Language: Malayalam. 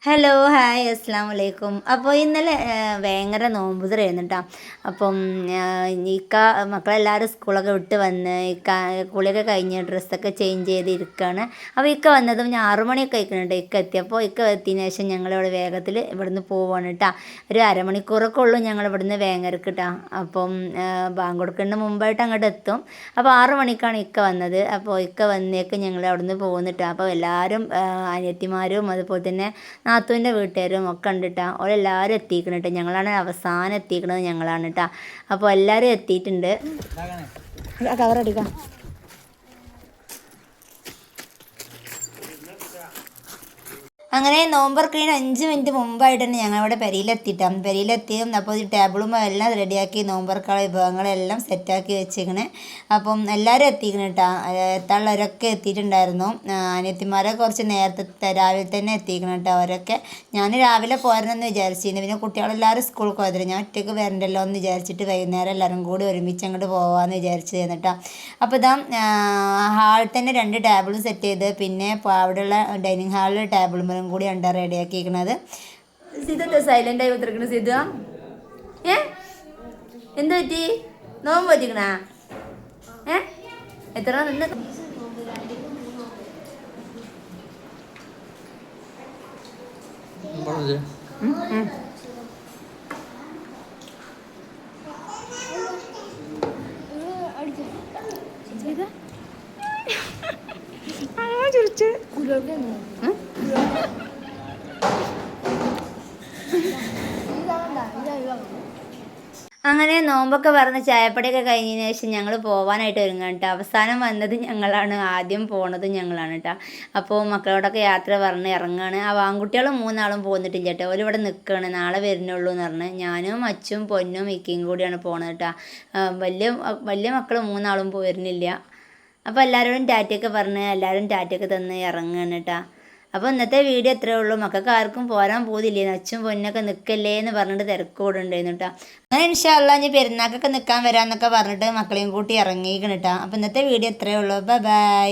ഹലോ ഹായ് അസ്സാം വലൈക്കും. അപ്പോൾ ഇന്നലെ ഭയങ്കര നോമ്പുതറായിരുന്നു കേട്ടോ. അപ്പം ഇക്ക മക്കളെല്ലാവരും സ്കൂളൊക്കെ വിട്ട് വന്ന് കുളിയൊക്കെ കഴിഞ്ഞ് ഡ്രസ്സൊക്കെ ചേഞ്ച് ചെയ്ത് ഇരിക്കുകയാണ്. അപ്പോൾ ഇക്ക വന്നതും ഞാൻ 6 മണിയൊക്കെ കഴിക്കുന്നുണ്ട്. ഇക്ക എത്തിയപ്പോൾ ഇക്ക എത്തിയതിന് ശേഷം ഞങ്ങളിവിടെ വേഗത്തിൽ ഇവിടുന്ന് പോവുകയാണ് കേട്ടോ. ഒരു അരമണിക്കൂറൊക്കെ ഉള്ളൂ ഞങ്ങൾ ഇവിടുന്ന് വേങ്ങരക്ക് കേട്ടോ. അപ്പം ബാങ്ക് കൊടുക്കേണ്ട മുമ്പായിട്ട് അങ്ങോട്ട് എത്തും. അപ്പോൾ 6 മണിക്കാണ് ഇക്ക വന്നത്. അപ്പോൾ ഇക്ക വന്നേക്ക് ഞങ്ങൾ അവിടുന്ന് പോകുന്നിട്ടാ. അപ്പോൾ എല്ലാവരും അനിയത്തിമാരും അതുപോലെ തന്നെ നാത്തൂൻ്റെ വീട്ടുകാരും ഒക്കെ ഉണ്ട് കേട്ടോ. ഓരെല്ലാവരും എത്തിക്കണം കേട്ടോ. ഞങ്ങളാണ് അവസാനം എത്തിക്കണത് ഞങ്ങളാണ് കേട്ടോ. അപ്പോൾ എല്ലാവരും എത്തിയിട്ടുണ്ട്. കവറടിക്കാം. അങ്ങനെ നോമ്പറക്കണ 5 മിനിറ്റ് മുമ്പായിട്ട് തന്നെ ഞങ്ങളിവിടെ പെരയിലെത്തിയിട്ടാണ്. പെരയിലെത്തിയും അപ്പോൾ ഈ ടേബിളും എല്ലാം റെഡിയാക്കി നോമ്പറക്കുള്ള വിഭവങ്ങളെല്ലാം സെറ്റാക്കി വെച്ചിരിക്കണേ. അപ്പം എല്ലാവരും എത്തിക്കണം കേട്ടോ. എത്താനുള്ളവരൊക്കെ എത്തിയിട്ടുണ്ടായിരുന്നു. അനിയത്തിമാരെ കുറച്ച് നേരത്തെ രാവിലെ തന്നെ എത്തിക്കണം കേട്ടോ. അവരൊക്കെ ഞാൻ രാവിലെ പോരണമെന്ന് വിചാരിച്ചിരുന്നു. പിന്നെ കുട്ടികളെല്ലാവരും സ്കൂളിൽ പോയതില്ല. ഞാൻ ഒറ്റയ്ക്ക് വരണ്ടല്ലോ എന്ന് വിചാരിച്ചിട്ട് വൈകുന്നേരം എല്ലാവരും കൂടി ഒരുമിച്ച് അങ്ങോട്ട് പോകാമെന്ന് വിചാരിച്ചു കേട്ടോ. അപ്പോൾ ഇതാ ഹാളിൽ തന്നെ 2 ടേബിളും സെറ്റ് ചെയ്ത് പിന്നെ അവിടെയുള്ള ഡൈനിങ് ഹാളിൽ ടേബിളും കൂടി ഉണ്ട് റെഡിയാക്കിയിരിക്കണത്. സിദ്ധ സൈലന്റ് ആയി ഉത്തരക്കണ സിദ്ധ എന്ത് പറ്റി? നോമ്പ് പറ്റിക്കണ എത്ര നിന്ന് അങ്ങനെ നോമ്പൊക്കെ പറഞ്ഞ് ചായപ്പടിയൊക്കെ കഴിഞ്ഞതിന് ശേഷം ഞങ്ങൾ പോകാനായിട്ട് ഒരുങ്ങാം കേട്ടോ. അവസാനം വന്നത് ഞങ്ങളാണ്. ആദ്യം പോണത് ഞങ്ങളാണ് കേട്ടോ. അപ്പോൾ മക്കളോടൊക്കെ യാത്ര പറഞ്ഞ് ഇറങ്ങുകയാണ്. ആ ആൺകുട്ടികളും 3 പോന്നിട്ടില്ല കേട്ടോ. ഓരിവിടെ നിൽക്കുകയാണ്. നാളെ വരുന്നുള്ളൂ എന്ന് പറഞ്ഞ് ഞാനും അച്ചും പൊന്നും ഇക്കയും കൂടിയാണ് പോണത് കേട്ടോ. വലിയ മക്കൾ 3 വരുന്നില്ല. അപ്പോൾ എല്ലാവരോടും ടാറ്റയൊക്കെ പറഞ്ഞ് എല്ലാവരും ടാറ്റയൊക്കെ തന്ന് ഇറങ്ങുകയാണ് കേട്ടോ. അപ്പോൾ ഇന്നത്തെ വീഡിയോ എത്രയേ ഉള്ളൂ. മക്കൾക്ക് ആർക്കും പോരാൻ പോകുന്നില്ലേ. അച്ഛൻ പൊന്നൊക്കെ നിൽക്കല്ലേ എന്ന് പറഞ്ഞിട്ട് തിരക്ക് കൂടെ ഉണ്ടായിരുന്നു കേട്ടോ. അങ്ങനെ ഇൻഷാ അല്ലാഹ് ഇനി പെരുന്നാക്കൊക്കെ നിൽക്കാൻ വരാമെന്നൊക്കെ പറഞ്ഞിട്ട് മക്കളെയും കൂട്ടി ഇറങ്ങിയിരിക്കണം കേട്ടോ. അപ്പോൾ ഇന്നത്തെ വീഡിയോ എത്രയേ ഉള്ളൂ. ബൈ.